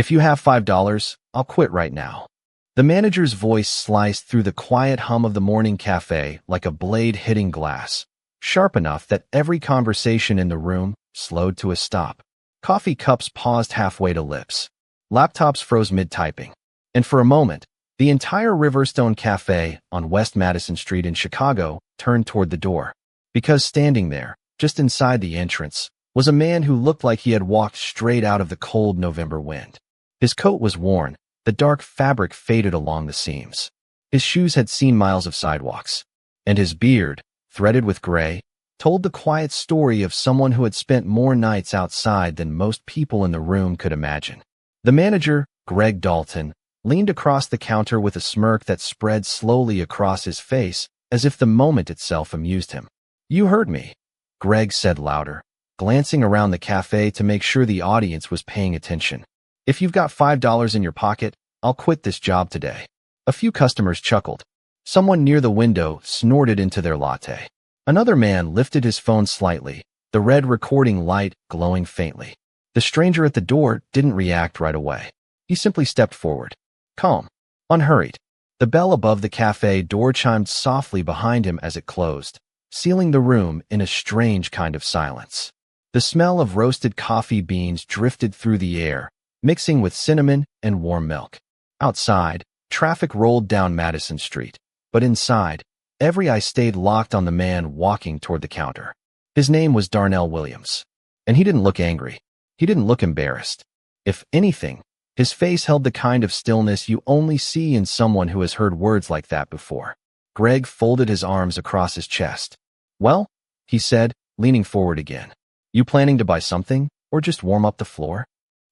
If you have $5, I'll quit right now. The manager's voice sliced through the quiet hum of the morning cafe like a blade hitting glass, sharp enough that every conversation in the room slowed to a stop. Coffee cups paused halfway to lips. Laptops froze mid-typing. And for a moment, the entire Riverstone Cafe on West Madison Street in Chicago turned toward the door. Because standing there, just inside the entrance, was a man who looked like he had walked straight out of the cold November wind. His coat was worn, the dark fabric faded along the seams. His shoes had seen miles of sidewalks. And his beard, threaded with gray, told the quiet story of someone who had spent more nights outside than most people in the room could imagine. The manager, Greg Dalton, leaned across the counter with a smirk that spread slowly across his face, as if the moment itself amused him. "You heard me," Greg said louder, glancing around the cafe to make sure the audience was paying attention. "If you've got $5 in your pocket, I'll quit this job today." A few customers chuckled. Someone near the window snorted into their latte. Another man lifted his phone slightly, the red recording light glowing faintly. The stranger at the door didn't react right away. He simply stepped forward, calm, unhurried. The bell above the cafe door chimed softly behind him as it closed, sealing the room in a strange kind of silence. The smell of roasted coffee beans drifted through the air, mixing with cinnamon and warm milk. Outside, traffic rolled down Madison Street, but inside, every eye stayed locked on the man walking toward the counter. His name was Darnell Williams, and he didn't look angry. He didn't look embarrassed. If anything, his face held the kind of stillness you only see in someone who has heard words like that before. Greg folded his arms across his chest. "Well," he said, leaning forward again. "You planning to buy something, or just warm up the floor?"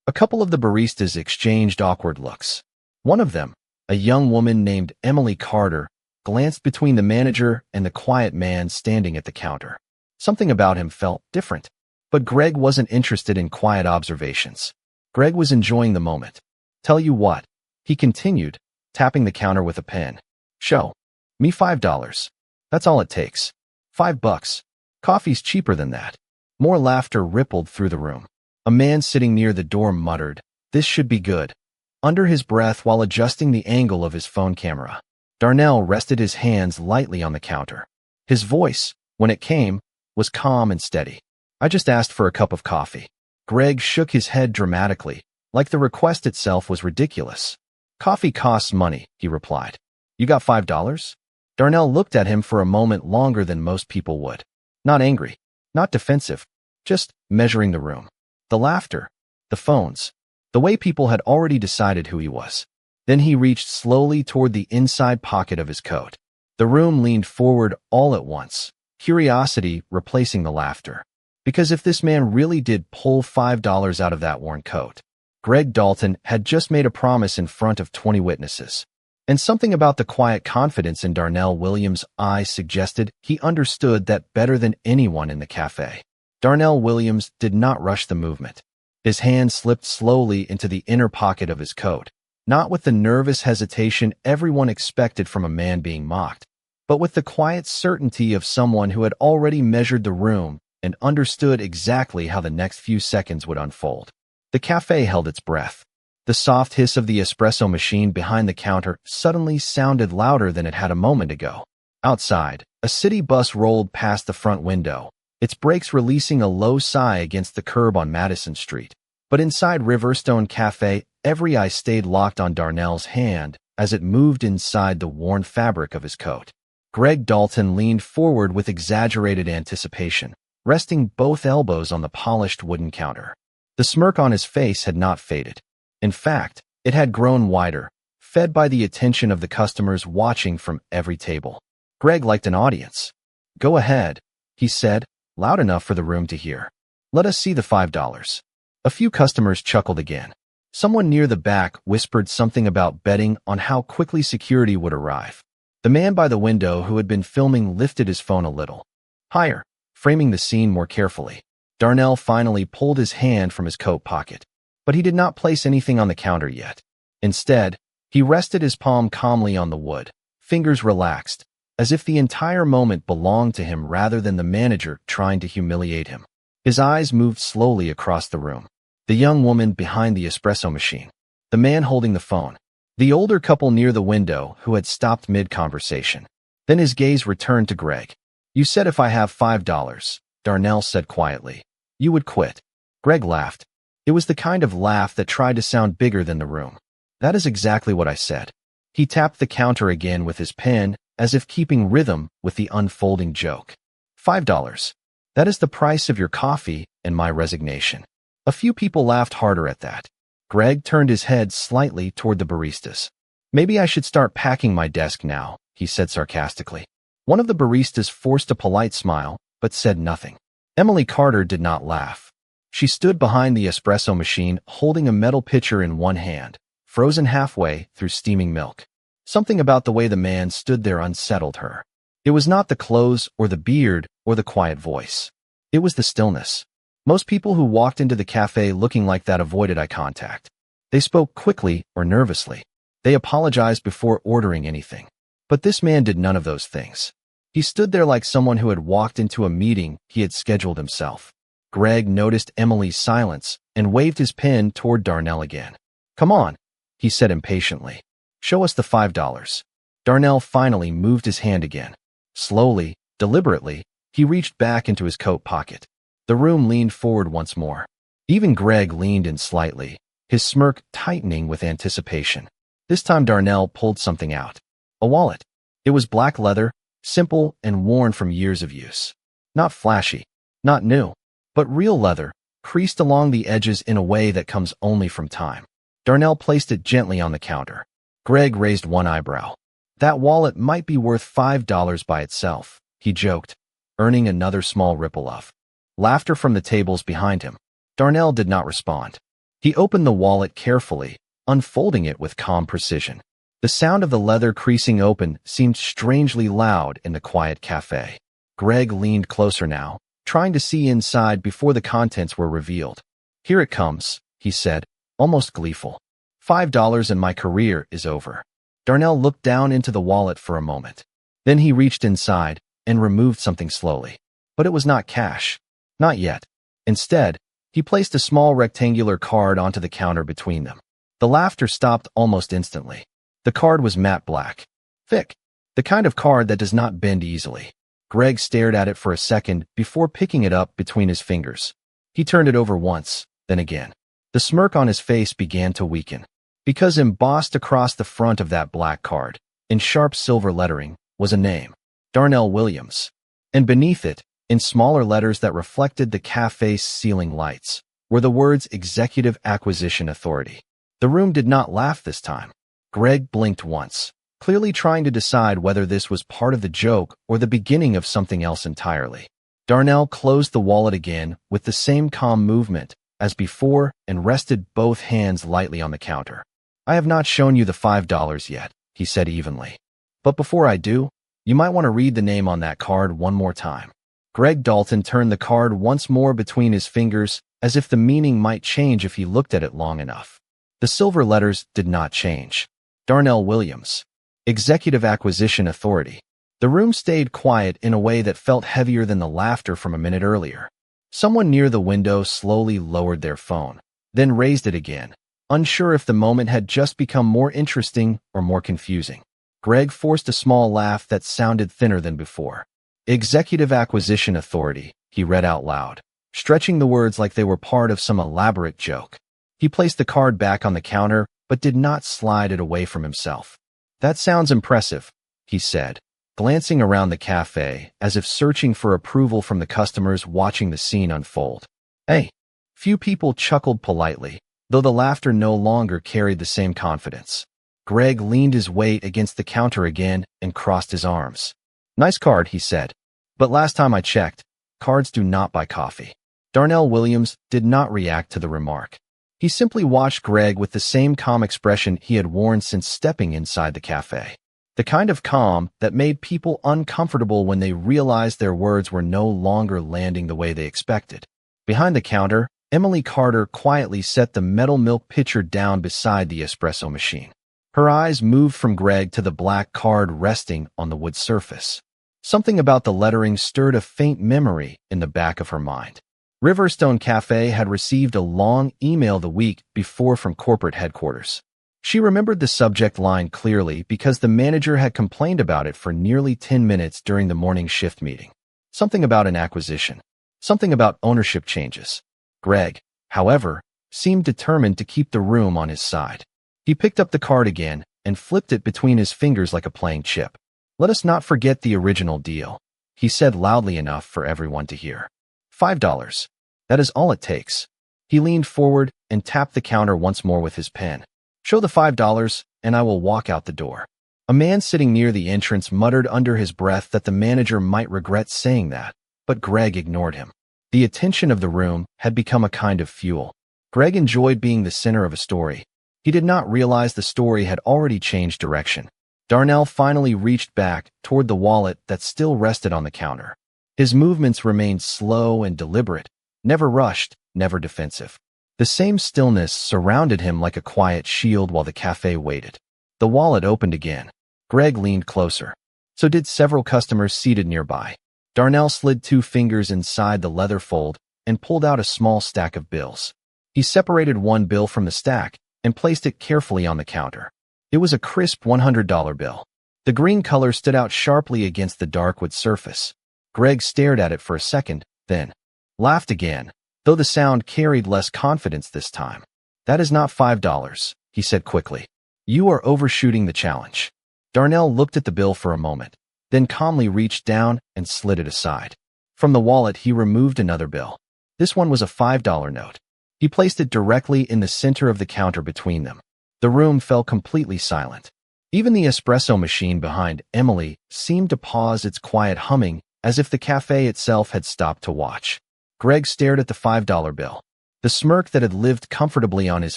A couple of the baristas exchanged awkward looks. One of them, a young woman named Emily Carter, glanced between the manager and the quiet man standing at the counter. Something about him felt different. But Greg wasn't interested in quiet observations. Greg was enjoying the moment. "Tell you what," he continued, tapping the counter with a pen. "Show me $5. That's all it takes. $5. Coffee's cheaper than that." More laughter rippled through the room. A man sitting near the door muttered, "This should be good," under his breath while adjusting the angle of his phone camera. Darnell rested his hands lightly on the counter. His voice, when it came, was calm and steady. "I just asked for a cup of coffee." Greg shook his head dramatically, like the request itself was ridiculous. "Coffee costs money," he replied. "You got $5? Darnell looked at him for a moment longer than most people would. Not angry, not defensive, just measuring the room. The laughter, the phones, the way people had already decided who he was. Then he reached slowly toward the inside pocket of his coat. The room leaned forward all at once, curiosity replacing the laughter. Because if this man really did pull $5 out of that worn coat, Greg Dalton had just made a promise in front of 20 witnesses. And something about the quiet confidence in Darnell Williams' eyes suggested he understood that better than anyone in the cafe. Darnell Williams did not rush the movement. His hand slipped slowly into the inner pocket of his coat, not with the nervous hesitation everyone expected from a man being mocked, but with the quiet certainty of someone who had already measured the room and understood exactly how the next few seconds would unfold. The cafe held its breath. The soft hiss of the espresso machine behind the counter suddenly sounded louder than it had a moment ago. Outside, a city bus rolled past the front window, its brakes releasing a low sigh against the curb on Madison Street. But inside Riverstone Cafe, every eye stayed locked on Darnell's hand as it moved inside the worn fabric of his coat. Greg Dalton leaned forward with exaggerated anticipation, resting both elbows on the polished wooden counter. The smirk on his face had not faded. In fact, it had grown wider, fed by the attention of the customers watching from every table. Greg liked an audience. "Go ahead," he said, loud enough for the room to hear. "Let us see the $5. A few customers chuckled again. Someone near the back whispered something about betting on how quickly security would arrive. The man by the window who had been filming lifted his phone a little higher, framing the scene more carefully. Darnell finally pulled his hand from his coat pocket, but he did not place anything on the counter yet. Instead, he rested his palm calmly on the wood, fingers relaxed, as if the entire moment belonged to him rather than the manager trying to humiliate him. His eyes moved slowly across the room. The young woman behind the espresso machine, The man holding the phone. The older couple near the window who had stopped mid-conversation. Then his gaze returned to Greg. You said if I have $5, Darnell said quietly, you would quit. Greg laughed. It was the kind of laugh that tried to sound bigger than the room. That is exactly what I said. He tapped the counter again with his pen, as if keeping rhythm with the unfolding joke. $5. That is the price of your coffee and my resignation. A few people laughed harder at that. Greg turned his head slightly toward the baristas. Maybe I should start packing my desk now, he said sarcastically. One of the baristas forced a polite smile, but said nothing. Emily Carter did not laugh. She stood behind the espresso machine holding a metal pitcher in one hand, frozen halfway through steaming milk. Something about the way the man stood there unsettled her. It was not the clothes or the beard or the quiet voice. It was the stillness. Most people who walked into the cafe looking like that avoided eye contact. They spoke quickly or nervously. They apologized before ordering anything. But this man did none of those things. He stood there like someone who had walked into a meeting he had scheduled himself. Greg noticed Emily's silence and waved his pen toward Darnell again. Come on, he said impatiently. Show us the $5. Darnell finally moved his hand again. Slowly, deliberately, he reached back into his coat pocket. The room leaned forward once more. Even Greg leaned in slightly, his smirk tightening with anticipation. This time Darnell pulled something out. A wallet. It was black leather, simple and worn from years of use. Not flashy, not new, but real leather, creased along the edges in a way that comes only from time. Darnell placed it gently on the counter. Greg raised one eyebrow. That wallet might be worth $5 by itself, he joked, earning another small ripple of laughter from the tables behind him. Darnell did not respond. He opened the wallet carefully, unfolding it with calm precision. The sound of the leather creasing open seemed strangely loud in the quiet cafe. Greg leaned closer now, trying to see inside before the contents were revealed. Here it comes, he said, almost gleeful. $5 and my career is over. Darnell looked down into the wallet for a moment. Then he reached inside and removed something slowly. But it was not cash. Not yet. Instead, he placed a small rectangular card onto the counter between them. The laughter stopped almost instantly. The card was matte black. Thick. The kind of card that does not bend easily. Greg stared at it for a second before picking it up between his fingers. He turned it over once, then again. The smirk on his face began to weaken. Because embossed across the front of that black card, in sharp silver lettering, was a name. Darnell Williams. And beneath it, in smaller letters that reflected the cafe's ceiling lights, were the words Executive Acquisition Authority. The room did not laugh this time. Greg blinked once, clearly trying to decide whether this was part of the joke or the beginning of something else entirely. Darnell closed the wallet again with the same calm movement as before and rested both hands lightly on the counter. I have not shown you the $5 yet, he said evenly. But before I do, you might want to read the name on that card one more time. Greg Dalton turned the card once more between his fingers as if the meaning might change if he looked at it long enough. The silver letters did not change. Darnell Williams. Executive Acquisition Authority. The room stayed quiet in a way that felt heavier than the laughter from a minute earlier. Someone near the window slowly lowered their phone, then raised it again, unsure if the moment had just become more interesting or more confusing. Greg forced a small laugh that sounded thinner than before. Executive Acquisition Authority, he read out loud, stretching the words like they were part of some elaborate joke. He placed the card back on the counter, but did not slide it away from himself. That sounds impressive, he said, glancing around the cafe as if searching for approval from the customers watching the scene unfold. Hey, few people chuckled politely, though the laughter no longer carried the same confidence. Greg leaned his weight against the counter again and crossed his arms. Nice card, he said. But last time I checked, cards do not buy coffee. Darnell Williams did not react to the remark. He simply watched Greg with the same calm expression he had worn since stepping inside the cafe. The kind of calm that made people uncomfortable when they realized their words were no longer landing the way they expected. Behind the counter, Emily Carter quietly set the metal milk pitcher down beside the espresso machine. Her eyes moved from Greg to the black card resting on the wood surface. Something about the lettering stirred a faint memory in the back of her mind. Riverstone Cafe had received a long email the week before from corporate headquarters. She remembered the subject line clearly because the manager had complained about it for nearly 10 minutes during the morning shift meeting. Something about an acquisition. Something about ownership changes. Greg, however, seemed determined to keep the room on his side. He picked up the card again and flipped it between his fingers like a playing chip. "Let us not forget the original deal," he said loudly enough for everyone to hear. $5. That is all it takes. He leaned forward and tapped the counter once more with his pen. "Show the $5 and I will walk out the door." A man sitting near the entrance muttered under his breath that the manager might regret saying that, but Greg ignored him. The attention of the room had become a kind of fuel. Greg enjoyed being the center of a story. He did not realize the story had already changed direction. Darnell finally reached back toward the wallet that still rested on the counter. His movements remained slow and deliberate, never rushed, never defensive. The same stillness surrounded him like a quiet shield while the cafe waited. The wallet opened again. Greg leaned closer. So did several customers seated nearby. Darnell slid 2 fingers inside the leather fold and pulled out a small stack of bills. He separated one bill from the stack and placed it carefully on the counter. It was a crisp $100 bill. The green color stood out sharply against the dark wood surface. Greg stared at it for a second, then laughed again, though the sound carried less confidence this time. "That is not $5, he said quickly. "You are overshooting the challenge." Darnell looked at the bill for a moment, then calmly reached down and slid it aside. From the wallet, he removed another bill. This one was a $5 note. He placed it directly in the center of the counter between them. The room fell completely silent. Even the espresso machine behind Emily seemed to pause its quiet humming as if the cafe itself had stopped to watch. Greg stared at the $5 bill. The smirk that had lived comfortably on his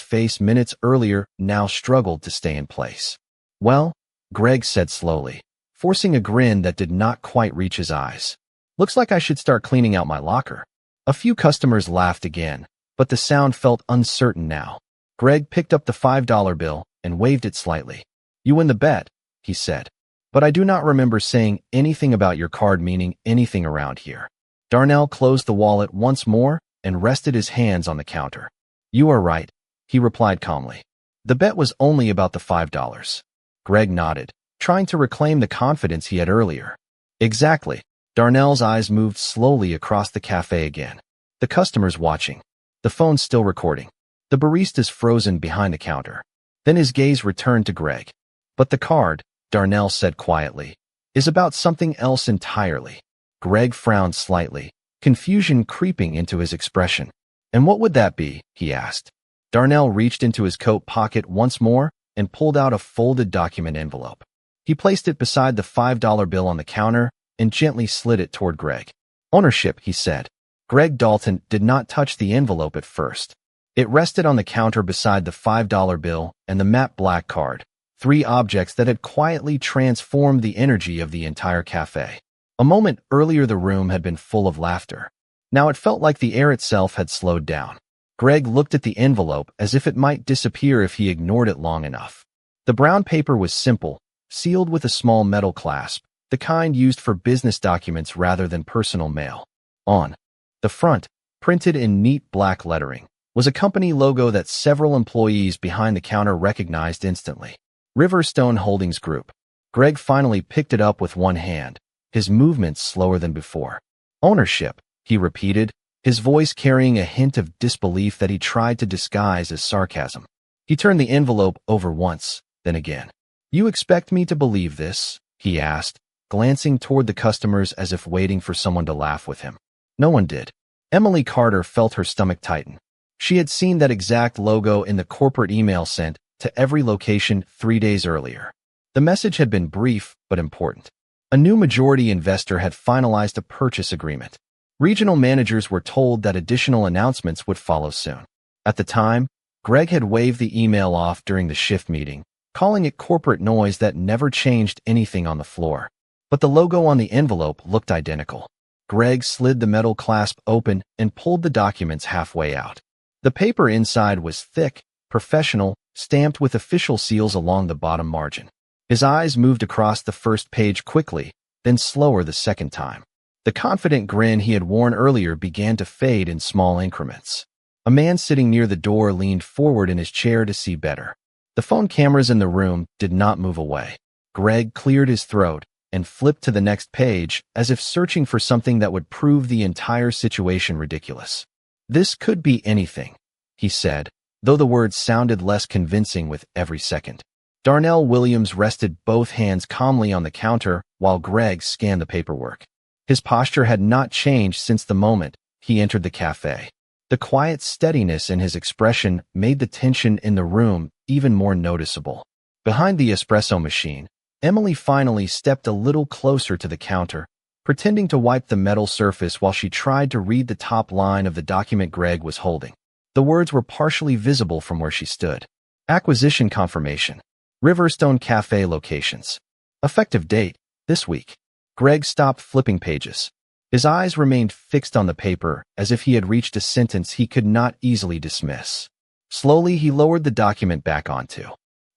face minutes earlier now struggled to stay in place. "Well," Greg said slowly, forcing a grin that did not quite reach his eyes. "Looks like I should start cleaning out my locker." A few customers laughed again, but the sound felt uncertain now. Greg picked up the $5 bill and waved it slightly. "You win the bet," he said. "But I do not remember saying anything about your card meaning anything around here." Darnell closed the wallet once more and rested his hands on the counter. "You are right," he replied calmly. "The bet was only about the $5. Greg nodded, trying to reclaim the confidence he had earlier. "Exactly." Darnell's eyes moved slowly across the cafe again. The customers watching. The phone still recording. The baristas frozen behind the counter. Then his gaze returned to Greg. "But the card," Darnell said quietly, "is about something else entirely." Greg frowned slightly, confusion creeping into his expression. "And what would that be?" he asked. Darnell reached into his coat pocket once more and pulled out a folded document envelope. He placed it beside the $5 bill on the counter and gently slid it toward Greg. "Ownership," he said. Greg Dalton did not touch the envelope at first. It rested on the counter beside the $5 bill and the matte black card, 3 objects that had quietly transformed the energy of the entire cafe. A moment earlier the room had been full of laughter. Now it felt like the air itself had slowed down. Greg looked at the envelope as if it might disappear if he ignored it long enough. The brown paper was simple, sealed with a small metal clasp, the kind used for business documents rather than personal mail. On the front, printed in neat black lettering, was a company logo that several employees behind the counter recognized instantly. Riverstone Holdings Group. Greg finally picked it up with one hand, his movements slower than before. "Ownership," he repeated, his voice carrying a hint of disbelief that he tried to disguise as sarcasm. He turned the envelope over once, then again. "You expect me to believe this?" he asked, glancing toward the customers as if waiting for someone to laugh with him. No one did. Emily Carter felt her stomach tighten. She had seen that exact logo in the corporate email sent to every location 3 days earlier. The message had been brief but important. A new majority investor had finalized a purchase agreement. Regional managers were told that additional announcements would follow soon. At the time, Greg had waved the email off during the shift meeting, calling it corporate noise that never changed anything on the floor. But the logo on the envelope looked identical. Greg slid the metal clasp open and pulled the documents halfway out. The paper inside was thick, professional, stamped with official seals along the bottom margin. His eyes moved across the first page quickly, then slower the second time. The confident grin he had worn earlier began to fade in small increments. A man sitting near the door leaned forward in his chair to see better. The phone cameras in the room did not move away. Greg cleared his throat and flipped to the next page as if searching for something that would prove the entire situation ridiculous. "This could be anything," he said, though the words sounded less convincing with every second. Darnell Williams rested both hands calmly on the counter while Greg scanned the paperwork. His posture had not changed since the moment he entered the cafe. The quiet steadiness in his expression made the tension in the room even more noticeable. Behind the espresso machine, Emily finally stepped a little closer to the counter, pretending to wipe the metal surface while she tried to read the top line of the document Greg was holding. The words were partially visible from where she stood. Acquisition confirmation. Riverstone Cafe locations. Effective date, this week. Greg stopped flipping pages. His eyes remained fixed on the paper as if he had reached a sentence he could not easily dismiss. Slowly, he lowered the document back onto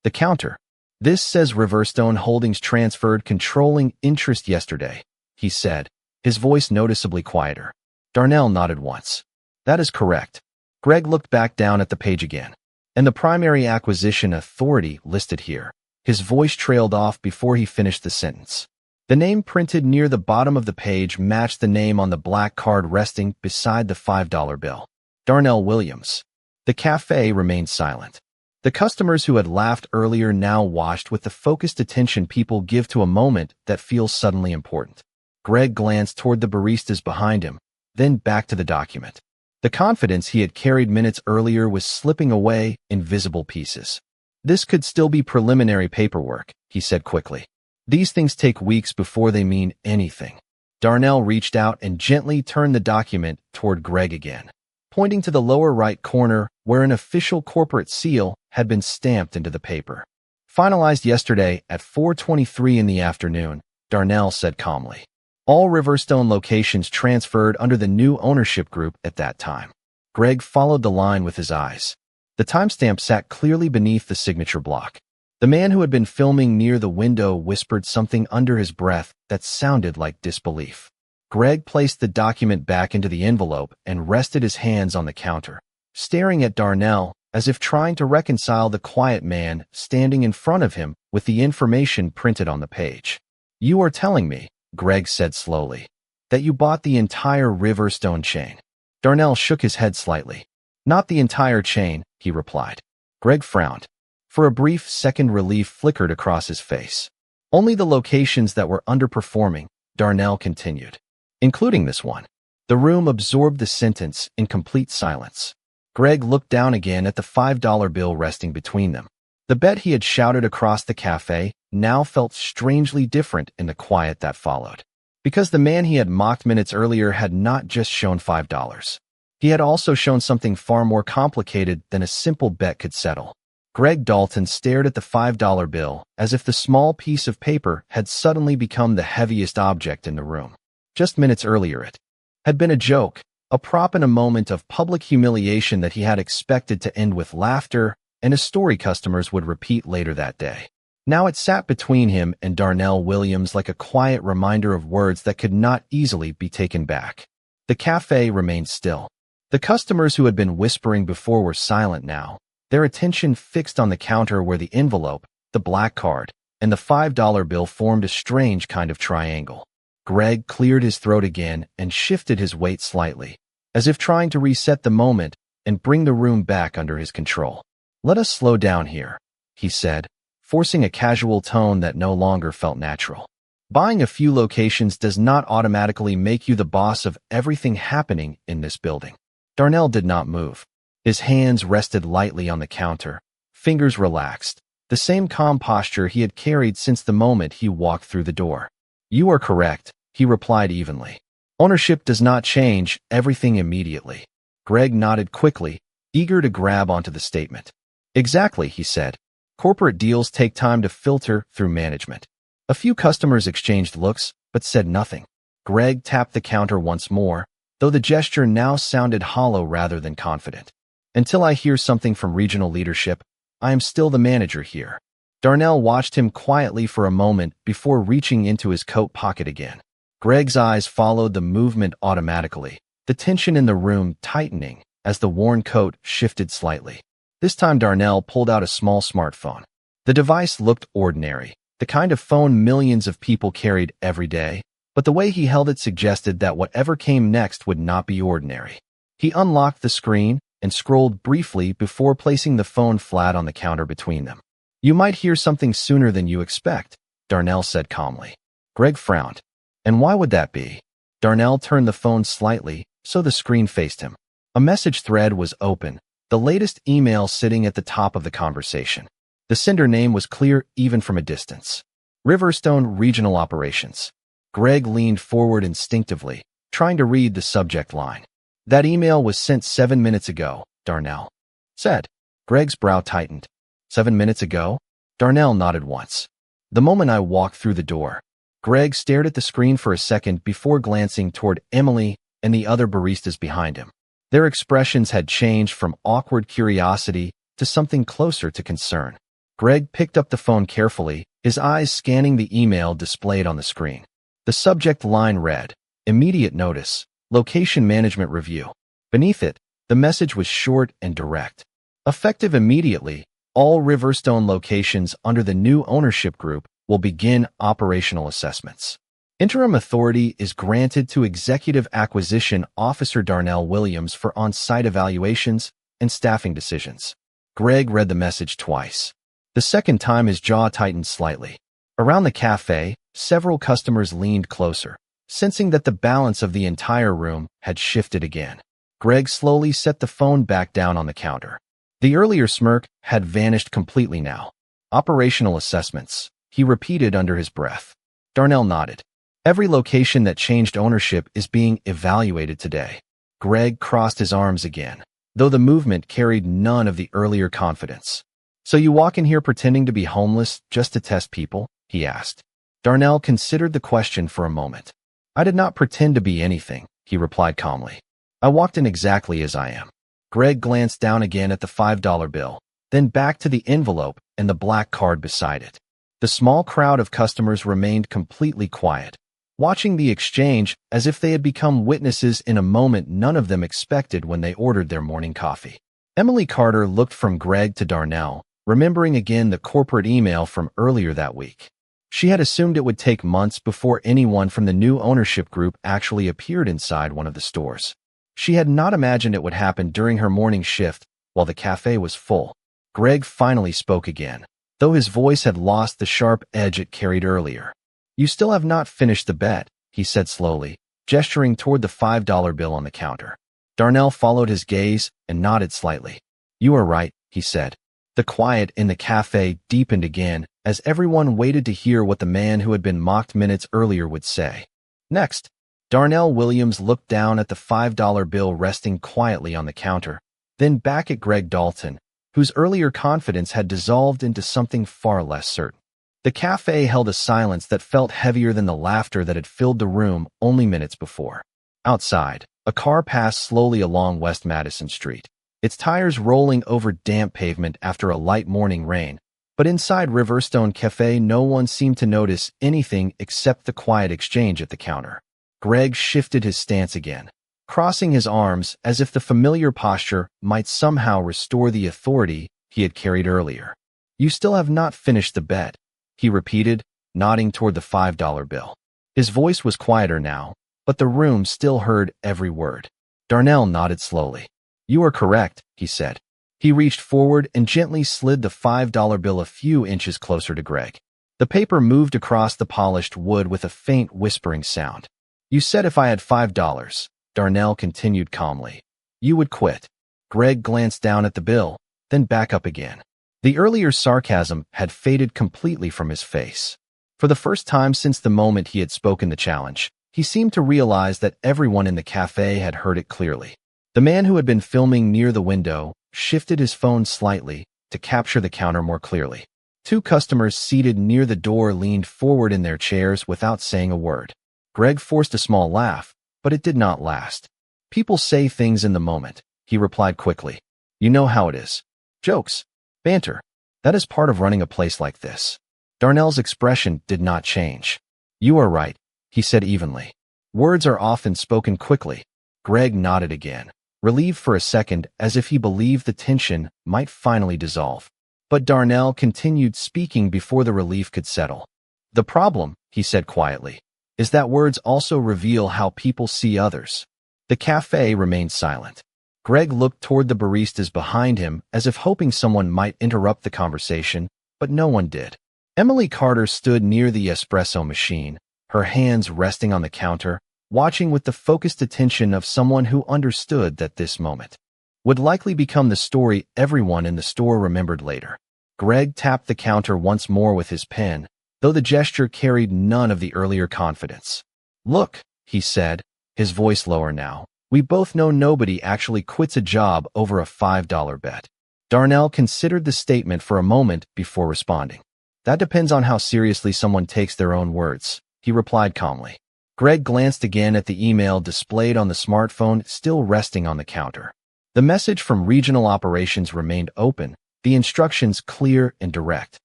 the counter. "This says Riverstone Holdings transferred controlling interest yesterday," he said, his voice noticeably quieter. Darnell nodded once. "That is correct." Greg looked back down at the page again. "And the primary acquisition authority listed here." His voice trailed off before he finished the sentence. The name printed near the bottom of the page matched the name on the black card resting beside the $5 bill. Darnell Williams. The cafe remained silent. The customers who had laughed earlier now watched with the focused attention people give to a moment that feels suddenly important. Greg glanced toward the baristas behind him, then back to the document. The confidence he had carried minutes earlier was slipping away in visible pieces. "This could still be preliminary paperwork," he said quickly. "These things take weeks before they mean anything." Darnell reached out and gently turned the document toward Greg again, pointing to the lower right corner where an official corporate seal had been stamped into the paper. "Finalized yesterday at 4:23 in the afternoon," Darnell said calmly. "All Riverstone locations transferred under the new ownership group at that time." Greg followed the line with his eyes. The timestamp sat clearly beneath the signature block. The man who had been filming near the window whispered something under his breath that sounded like disbelief. Greg placed the document back into the envelope and rested his hands on the counter, staring at Darnell as if trying to reconcile the quiet man standing in front of him with the information printed on the page. "You are telling me," Greg said slowly, "that you bought the entire Riverstone chain?" Darnell shook his head slightly. "Not the entire chain," he replied. Greg frowned. For a brief second, relief flickered across his face. "Only the locations that were underperforming," Darnell continued. "Including this one." The room absorbed the sentence in complete silence. Greg looked down again at the $5 bill resting between them. The bet he had shouted across the cafe now felt strangely different in the quiet that followed. Because the man he had mocked minutes earlier had not just shown $5. He had also shown something far more complicated than a simple bet could settle. Greg Dalton stared at the $5 bill as if the small piece of paper had suddenly become the heaviest object in the room. Just minutes earlier it had been a joke, a prop in a moment of public humiliation that he had expected to end with laughter and a story customers would repeat later that day. Now it sat between him and Darnell Williams like a quiet reminder of words that could not easily be taken back. The cafe remained still. The customers who had been whispering before were silent now, their attention fixed on the counter where the envelope, the black card, and the $5 bill formed a strange kind of triangle. Greg cleared his throat again and shifted his weight slightly, as if trying to reset the moment and bring the room back under his control. "Let us slow down here," he said, forcing a casual tone that no longer felt natural. "Buying a few locations does not automatically make you the boss of everything happening in this building." Darnell did not move. His hands rested lightly on the counter, fingers relaxed, the same calm posture he had carried since the moment he walked through the door. "You are correct," he replied evenly. "Ownership does not change everything immediately." Greg nodded quickly, eager to grab onto the statement. "Exactly," he said. "Corporate deals take time to filter through management." A few customers exchanged looks, but said nothing. Greg tapped the counter once more, though the gesture now sounded hollow rather than confident. "Until I hear something from regional leadership, I am still the manager here." Darnell watched him quietly for a moment before reaching into his coat pocket again. Greg's eyes followed the movement automatically, the tension in the room tightening as the worn coat shifted slightly. This time Darnell pulled out a small smartphone. The device looked ordinary, the kind of phone millions of people carried every day, but the way he held it suggested that whatever came next would not be ordinary. He unlocked the screen and scrolled briefly before placing the phone flat on the counter between them. "You might hear something sooner than you expect," Darnell said calmly. Greg frowned. "And why would that be?" Darnell turned the phone slightly so the screen faced him. A message thread was open, the latest email sitting at the top of the conversation. The sender name was clear even from a distance. Riverstone Regional Operations. Greg leaned forward instinctively, trying to read the subject line. "That email was sent 7 minutes ago," Darnell said. Greg's brow tightened. 7 minutes ago? Darnell nodded once. "The moment I walked through the door." Greg stared at the screen for a second before glancing toward Emily and the other baristas behind him. Their expressions had changed from awkward curiosity to something closer to concern. Greg picked up the phone carefully, his eyes scanning the email displayed on the screen. The subject line read, "Immediate notice, location management review." Beneath it, the message was short and direct. "Effective immediately, all Riverstone locations under the new ownership group will begin operational assessments. Interim authority is granted to Executive Acquisition Officer Darnell Williams for on-site evaluations and staffing decisions." Greg read the message twice. The second time his jaw tightened slightly. Around the cafe, several customers leaned closer, sensing that the balance of the entire room had shifted again. Greg slowly set the phone back down on the counter. The earlier smirk had vanished completely now. "Operational assessments," he repeated under his breath. Darnell nodded. "Every location that changed ownership is being evaluated today." Greg crossed his arms again, though the movement carried none of the earlier confidence. "So you walk in here pretending to be homeless just to test people?" he asked. Darnell considered the question for a moment. "I did not pretend to be anything," he replied calmly. "I walked in exactly as I am." Greg glanced down again at the $5 bill, then back to the envelope and the black card beside it. The small crowd of customers remained completely quiet, watching the exchange as if they had become witnesses in a moment none of them expected when they ordered their morning coffee. Emily Carter looked from Greg to Darnell, remembering again the corporate email from earlier that week. She had assumed it would take months before anyone from the new ownership group actually appeared inside one of the stores. She had not imagined it would happen during her morning shift while the cafe was full. Greg finally spoke again, though his voice had lost the sharp edge it carried earlier. "You still have not finished the bet," he said slowly, gesturing toward the $5 bill on the counter. Darnell followed his gaze and nodded slightly. "You are right," he said. The quiet in the cafe deepened again as everyone waited to hear what the man who had been mocked minutes earlier would say. Next, Darnell Williams looked down at the $5 bill resting quietly on the counter, then back at Greg Dalton, whose earlier confidence had dissolved into something far less certain. The cafe held a silence that felt heavier than the laughter that had filled the room only minutes before. Outside, a car passed slowly along West Madison Street, its tires rolling over damp pavement after a light morning rain. But inside Riverstone Cafe, no one seemed to notice anything except the quiet exchange at the counter. Greg shifted his stance again, crossing his arms as if the familiar posture might somehow restore the authority he had carried earlier. "You still have not finished the bet," he repeated, nodding toward the $5 bill. His voice was quieter now, but the room still heard every word. Darnell nodded slowly. "You are correct," he said. He reached forward and gently slid the $5 bill a few inches closer to Greg. The paper moved across the polished wood with a faint whispering sound. "You said if I had $5, Darnell continued calmly, "you would quit." Greg glanced down at the bill, then back up again. The earlier sarcasm had faded completely from his face. For the first time since the moment he had spoken the challenge, he seemed to realize that everyone in the cafe had heard it clearly. The man who had been filming near the window shifted his phone slightly to capture the counter more clearly. Two customers seated near the door leaned forward in their chairs without saying a word. Greg forced a small laugh, but it did not last. "People say things in the moment," he replied quickly. "You know how it is. Jokes, banter. That is part of running a place like this." Darnell's expression did not change. "You are right," he said evenly. Words are often spoken quickly. Greg nodded again, relieved for a second as if he believed the tension might finally dissolve. But Darnell continued speaking before the relief could settle. The problem, he said quietly, is that words also reveal how people see others. The cafe remained silent. Greg looked toward the baristas behind him as if hoping someone might interrupt the conversation, but no one did. Emily Carter stood near the espresso machine, her hands resting on the counter, watching with the focused attention of someone who understood that this moment would likely become the story everyone in the store remembered later. Greg tapped the counter once more with his pen, though the gesture carried none of the earlier confidence. Look, he said, his voice lower now. We both know nobody actually quits a job over a $5 bet. Darnell considered the statement for a moment before responding. That depends on how seriously someone takes their own words, he replied calmly. Greg glanced again at the email displayed on the smartphone still resting on the counter. The message from regional operations remained open, the instructions clear and direct.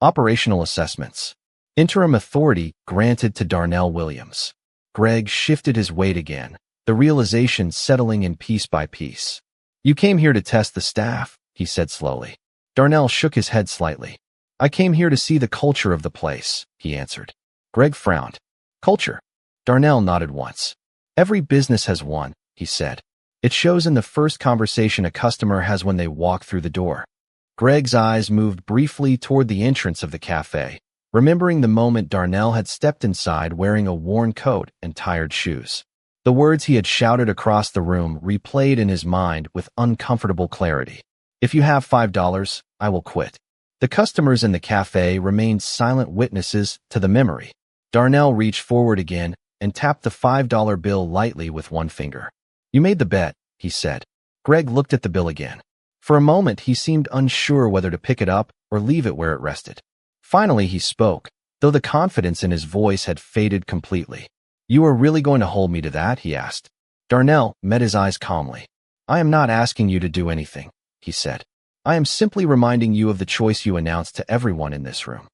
Operational assessments. Interim authority granted to Darnell Williams. Greg shifted his weight again, the realization settling in piece by piece. You came here to test the staff, he said slowly. Darnell shook his head slightly. I came here to see the culture of the place, he answered. Greg frowned. Culture? Darnell nodded once. Every business has one, he said. It shows in the first conversation a customer has when they walk through the door. Greg's eyes moved briefly toward the entrance of the cafe, remembering the moment Darnell had stepped inside wearing a worn coat and tired shoes. The words he had shouted across the room replayed in his mind with uncomfortable clarity. If you have $5, I will quit. The customers in the cafe remained silent witnesses to the memory. Darnell reached forward again and tapped the $5 bill lightly with one finger. You made the bet, he said. Greg looked at the bill again. For a moment, he seemed unsure whether to pick it up or leave it where it rested. Finally, he spoke, though the confidence in his voice had faded completely. You are really going to hold me to that? He asked. Darnell met his eyes calmly. I am not asking you to do anything, he said. I am simply reminding you of the choice you announced to everyone in this room.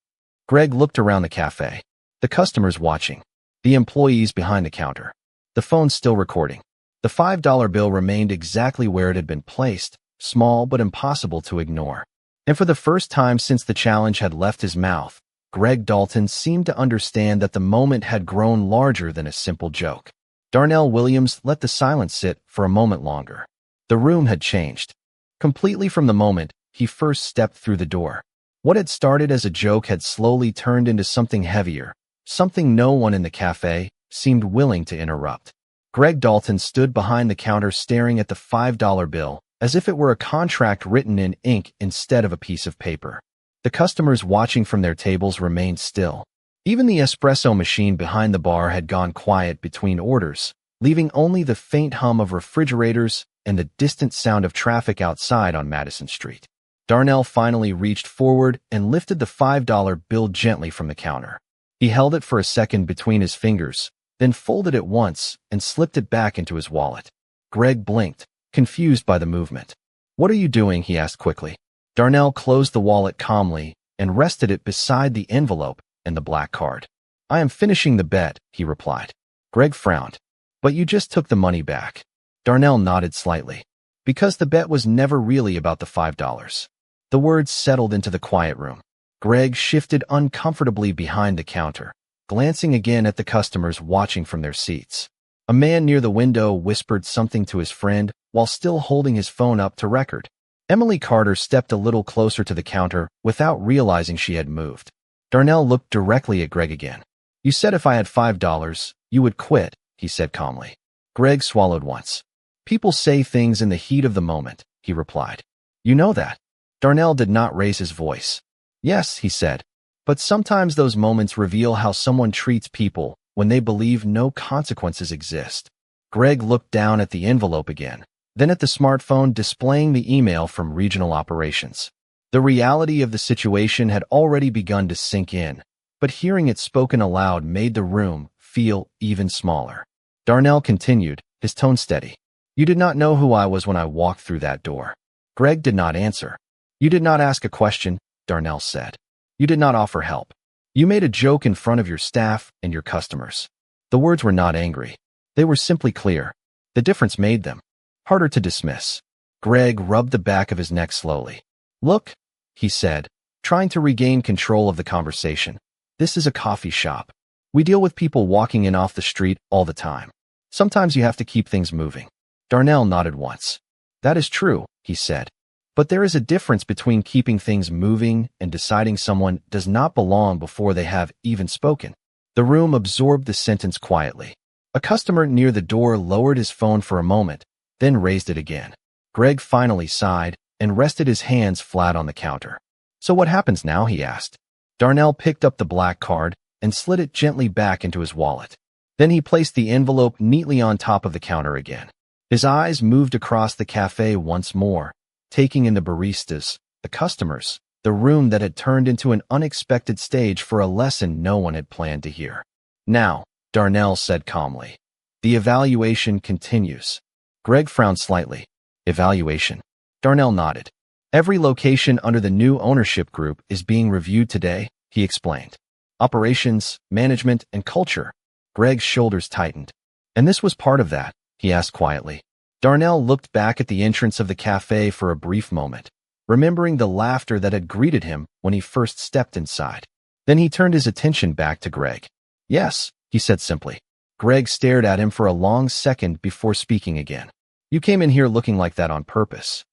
Greg looked around the cafe. The customers watching. The employees behind the counter. The phone still recording. The $5 bill remained exactly where it had been placed, small but impossible to ignore. And for the first time since the challenge had left his mouth, Greg Dalton seemed to understand that the moment had grown larger than a simple joke. Darnell Williams let the silence sit for a moment longer. The room had changed. Completely from the moment he first stepped through the door. What had started as a joke had slowly turned into something heavier, something no one in the cafe seemed willing to interrupt. Greg Dalton stood behind the counter staring at the $5 bill as if it were a contract written in ink instead of a piece of paper. The customers watching from their tables remained still. Even the espresso machine behind the bar had gone quiet between orders, leaving only the faint hum of refrigerators and the distant sound of traffic outside on Madison Street. Darnell finally reached forward and lifted the $5 bill gently from the counter. He held it for a second between his fingers, then folded it once and slipped it back into his wallet. Greg blinked, confused by the movement. What are you doing? He asked quickly. Darnell closed the wallet calmly and rested it beside the envelope and the black card. I am finishing the bet, he replied. Greg frowned. But you just took the money back. Darnell nodded slightly. Because the bet was never really about the $5. The words settled into the quiet room. Greg shifted uncomfortably behind the counter, glancing again at the customers watching from their seats. A man near the window whispered something to his friend while still holding his phone up to record. Emily Carter stepped a little closer to the counter without realizing she had moved. Darnell looked directly at Greg again. You said if I had $5, you would quit, he said calmly. Greg swallowed once. People say things in the heat of the moment, he replied. You know that. Darnell did not raise his voice. Yes, he said. But sometimes those moments reveal how someone treats people when they believe no consequences exist. Greg looked down at the envelope again, then at the smartphone displaying the email from regional operations. The reality of the situation had already begun to sink in, but hearing it spoken aloud made the room feel even smaller. Darnell continued, his tone steady. You did not know who I was when I walked through that door. Greg did not answer. You did not ask a question, Darnell said. You did not offer help. You made a joke in front of your staff and your customers. The words were not angry. They were simply clear. The difference made them harder to dismiss. Greg rubbed the back of his neck slowly. "Look," he said, trying to regain control of the conversation. "This is a coffee shop. We deal with people walking in off the street all the time. Sometimes you have to keep things moving." Darnell nodded once. "That is true," he said. "But there is a difference between keeping things moving and deciding someone does not belong before they have even spoken." The room absorbed the sentence quietly. A customer near the door lowered his phone for a moment, then raised it again. Greg finally sighed and rested his hands flat on the counter. "So what happens now?" he asked. Darnell picked up the black card and slid it gently back into his wallet. Then he placed the envelope neatly on top of the counter again. His eyes moved across the cafe once more, taking in the baristas, the customers, the room that had turned into an unexpected stage for a lesson no one had planned to hear. "Now," Darnell said calmly, "the evaluation continues." Greg frowned slightly. "Evaluation?" Darnell nodded. "Every location under the new ownership group is being reviewed today," he explained. "Operations, management, and culture." Greg's shoulders tightened. "And this was part of that?" he asked quietly. Darnell looked back at the entrance of the cafe for a brief moment, remembering the laughter that had greeted him when he first stepped inside. Then he turned his attention back to Greg. "Yes," he said simply. Greg stared at him for a long second before speaking again. "You came in here looking like that on purpose."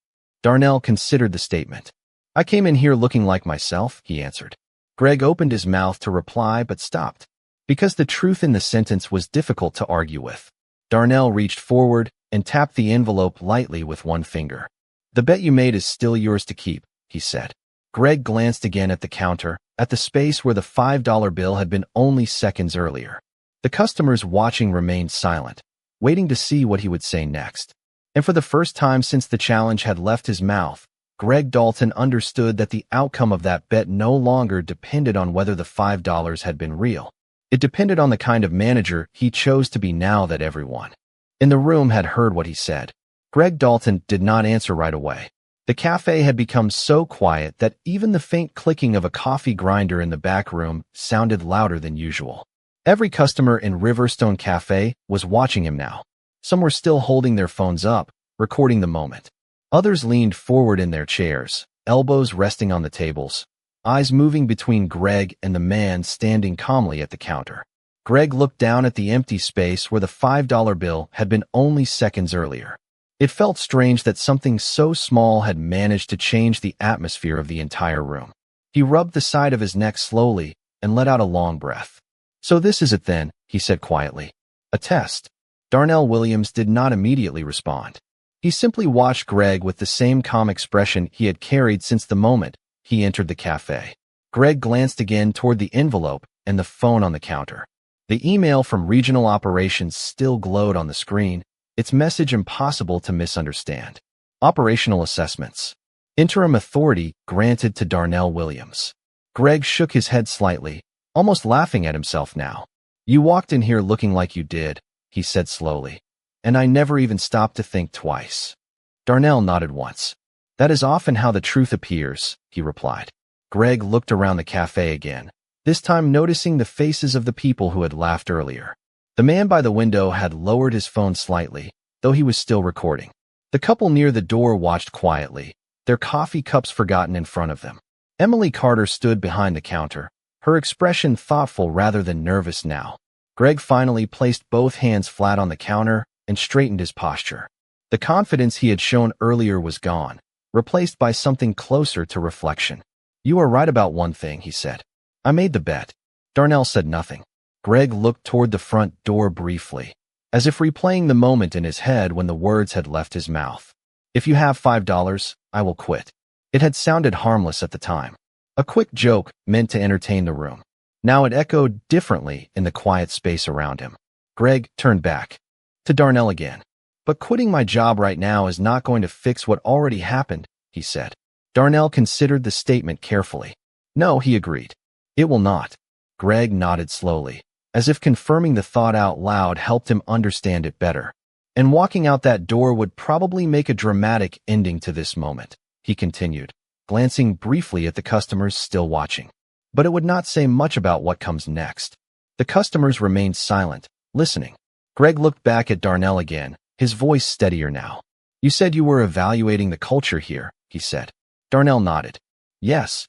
Darnell considered the statement. "I came in here looking like myself," he answered. Greg opened his mouth to reply but stopped, because the truth in the sentence was difficult to argue with. Darnell reached forward and tapped the envelope lightly with one finger. "The bet you made is still yours to keep," he said. Greg glanced again at the counter, at the space where the $5 bill had been only seconds earlier. The customers watching remained silent, waiting to see what he would say next. And for the first time since the challenge had left his mouth, Greg Dalton understood that the outcome of that bet no longer depended on whether the $5 had been real. It depended on the kind of manager he chose to be now that everyone in the room had heard what he said. Greg Dalton did not answer right away. The cafe had become so quiet that even the faint clicking of a coffee grinder in the back room sounded louder than usual. Every customer in Riverstone Cafe was watching him now. Some were still holding their phones up, recording the moment. Others leaned forward in their chairs, elbows resting on the tables, eyes moving between Greg and the man standing calmly at the counter. Greg looked down at the empty space where the $5 bill had been only seconds earlier. It felt strange that something so small had managed to change the atmosphere of the entire room. He rubbed the side of his neck slowly and let out a long breath. "So this is it then," he said quietly. "A test." Darnell Williams did not immediately respond. He simply watched Greg with the same calm expression he had carried since the moment he entered the cafe. Greg glanced again toward the envelope and the phone on the counter. The email from Regional Operations still glowed on the screen, its message impossible to misunderstand. Operational assessments. Interim authority granted to Darnell Williams. Greg shook his head slightly, almost laughing at himself now. "You walked in here looking like you did," he said slowly, "and I never even stopped to think twice." Darnell nodded once. "That is often how the truth appears," he replied. Greg looked around the cafe again, this time noticing the faces of the people who had laughed earlier. The man by the window had lowered his phone slightly, though he was still recording. The couple near the door watched quietly, their coffee cups forgotten in front of them. Emily Carter stood behind the counter, her expression thoughtful rather than nervous now. Greg finally placed both hands flat on the counter and straightened his posture. The confidence he had shown earlier was gone, replaced by something closer to reflection. "You are right about one thing," he said. "I made the bet." Darnell said nothing. Greg looked toward the front door briefly, as if replaying the moment in his head when the words had left his mouth. "If you have $5, I will quit." It had sounded harmless at the time, a quick joke meant to entertain the room. Now it echoed differently in the quiet space around him. Greg turned back to Darnell again. "But quitting my job right now is not going to fix what already happened," he said. Darnell considered the statement carefully. "No," he agreed. "It will not." Greg nodded slowly, as if confirming the thought out loud helped him understand it better. "And walking out that door would probably make a dramatic ending to this moment," he continued, glancing briefly at the customers still watching. "But it would not say much about what comes next." The customers remained silent, listening. Greg looked back at Darnell again, his voice steadier now. You said you were evaluating the culture here, he said. Darnell nodded. Yes.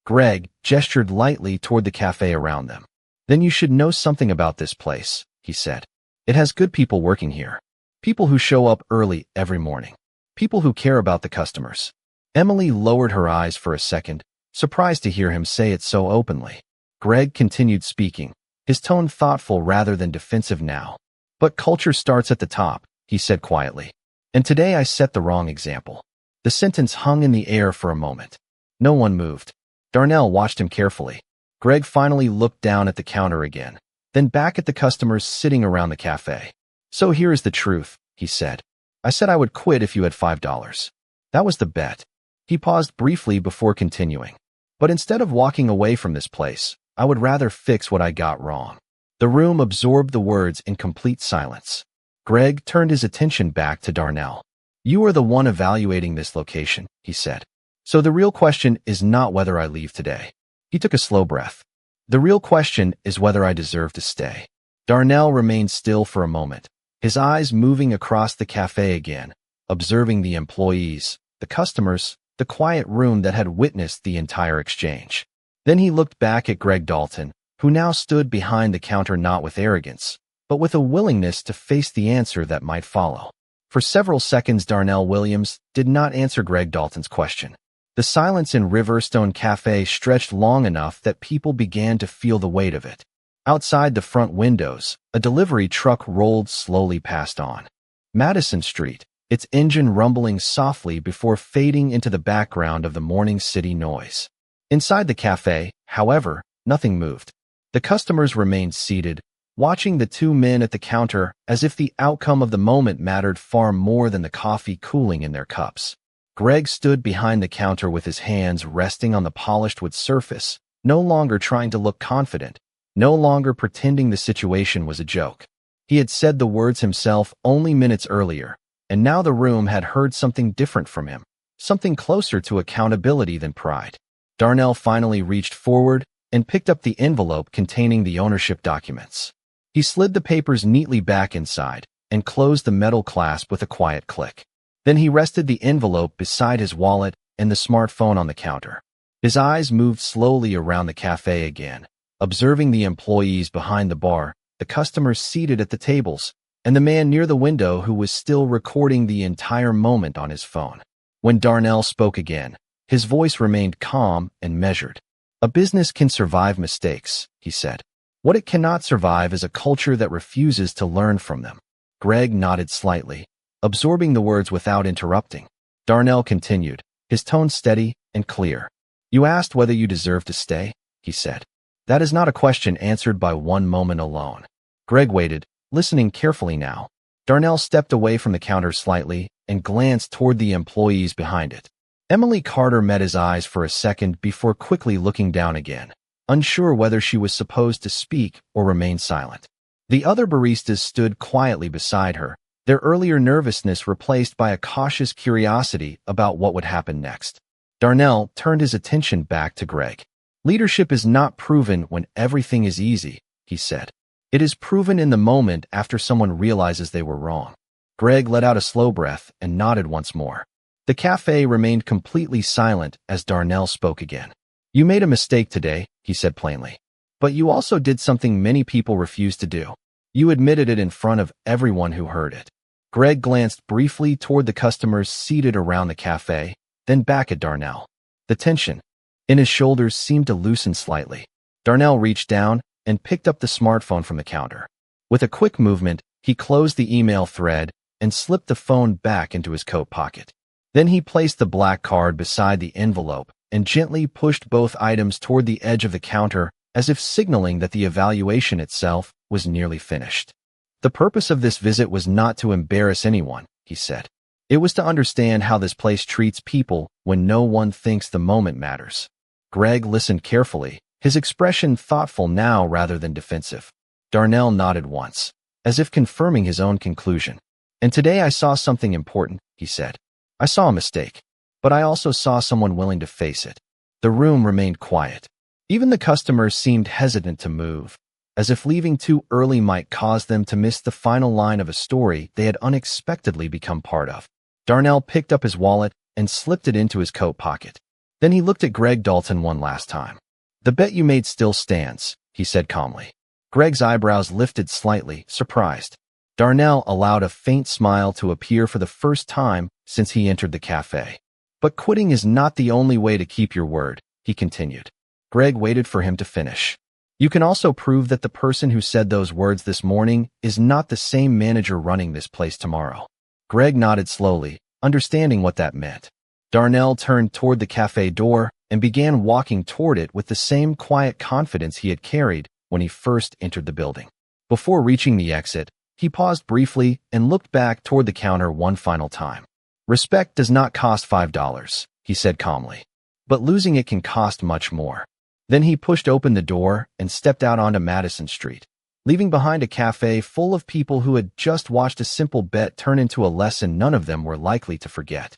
Greg gestured lightly toward the cafe around them. Then you should know something about this place, he said. It has good people working here. People who show up early every morning. People who care about the customers. Emily lowered her eyes for a second, surprised to hear him say it so openly. Greg continued speaking, his tone thoughtful rather than defensive now. But culture starts at the top, he said quietly. And today I set the wrong example. The sentence hung in the air for a moment. No one moved. Darnell watched him carefully. Greg finally looked down at the counter again, then back at the customers sitting around the cafe. So here is the truth, he said. I said I would quit if you had $5. That was the bet. He paused briefly before continuing. But instead of walking away from this place, I would rather fix what I got wrong. The room absorbed the words in complete silence. Greg turned his attention back to Darnell. You are the one evaluating this location, he said. So the real question is not whether I leave today. He took a slow breath. The real question is whether I deserve to stay. Darnell remained still for a moment, his eyes moving across the cafe again, observing the employees, the customers, the quiet room that had witnessed the entire exchange. Then he looked back at Greg Dalton, who now stood behind the counter not with arrogance, but with a willingness to face the answer that might follow. For several seconds, Darnell Williams did not answer Greg Dalton's question. The silence in Riverstone Cafe stretched long enough that people began to feel the weight of it. Outside the front windows, a delivery truck rolled slowly past on Madison Street, its engine rumbling softly before fading into the background of the morning city noise. Inside the cafe, however, nothing moved. The customers remained seated, watching the two men at the counter as if the outcome of the moment mattered far more than the coffee cooling in their cups. Greg stood behind the counter with his hands resting on the polished wood surface, no longer trying to look confident, no longer pretending the situation was a joke. He had said the words himself only minutes earlier, and now the room had heard something different from him, something closer to accountability than pride. Darnell finally reached forward and picked up the envelope containing the ownership documents. He slid the papers neatly back inside and closed the metal clasp with a quiet click. Then he rested the envelope beside his wallet and the smartphone on the counter. His eyes moved slowly around the cafe again, observing the employees behind the bar, the customers seated at the tables, and the man near the window who was still recording the entire moment on his phone. When Darnell spoke again, his voice remained calm and measured. A business can survive mistakes, he said. What it cannot survive is a culture that refuses to learn from them. Greg nodded slightly, absorbing the words without interrupting. Darnell continued, his tone steady and clear. You asked whether you deserve to stay, he said. That is not a question answered by one moment alone. Greg waited, listening carefully now. Darnell stepped away from the counter slightly and glanced toward the employees behind it. Emily Carter met his eyes for a second before quickly looking down again, unsure whether she was supposed to speak or remain silent. The other baristas stood quietly beside her, their earlier nervousness replaced by a cautious curiosity about what would happen next. Darnell turned his attention back to Greg. Leadership is not proven when everything is easy, he said. It is proven in the moment after someone realizes they were wrong. Greg let out a slow breath and nodded once more. The cafe remained completely silent as Darnell spoke again. You made a mistake today, he said plainly. But you also did something many people refuse to do. You admitted it in front of everyone who heard it. Greg glanced briefly toward the customers seated around the cafe, then back at Darnell. The tension in his shoulders seemed to loosen slightly. Darnell reached down and picked up the smartphone from the counter. With a quick movement, he closed the email thread and slipped the phone back into his coat pocket. Then he placed the black card beside the envelope and gently pushed both items toward the edge of the counter as if signaling that the evaluation itself was nearly finished. The purpose of this visit was not to embarrass anyone, he said. It was to understand how this place treats people when no one thinks the moment matters. Greg listened carefully, his expression thoughtful now rather than defensive. Darnell nodded once, as if confirming his own conclusion. And today I saw something important, he said. I saw a mistake, but I also saw someone willing to face it. The room remained quiet. Even the customers seemed hesitant to move. as if leaving too early might cause them to miss the final line of a story they had unexpectedly become part of. Darnell picked up his wallet and slipped it into his coat pocket. Then he looked at Greg Dalton one last time. "The bet you made still stands," he said calmly. Greg's eyebrows lifted slightly, surprised. Darnell allowed a faint smile to appear for the first time since he entered the cafe. "But quitting is not the only way to keep your word," he continued. Greg waited for him to finish. "You can also prove that the person who said those words this morning is not the same manager running this place tomorrow." Greg nodded slowly, understanding what that meant. Darnell turned toward the cafe door and began walking toward it with the same quiet confidence he had carried when he first entered the building. Before reaching the exit, he paused briefly and looked back toward the counter one final time. "Respect does not cost $5, he said calmly. "But losing it can cost much more." Then he pushed open the door and stepped out onto Madison Street, leaving behind a cafe full of people who had just watched a simple bet turn into a lesson none of them were likely to forget.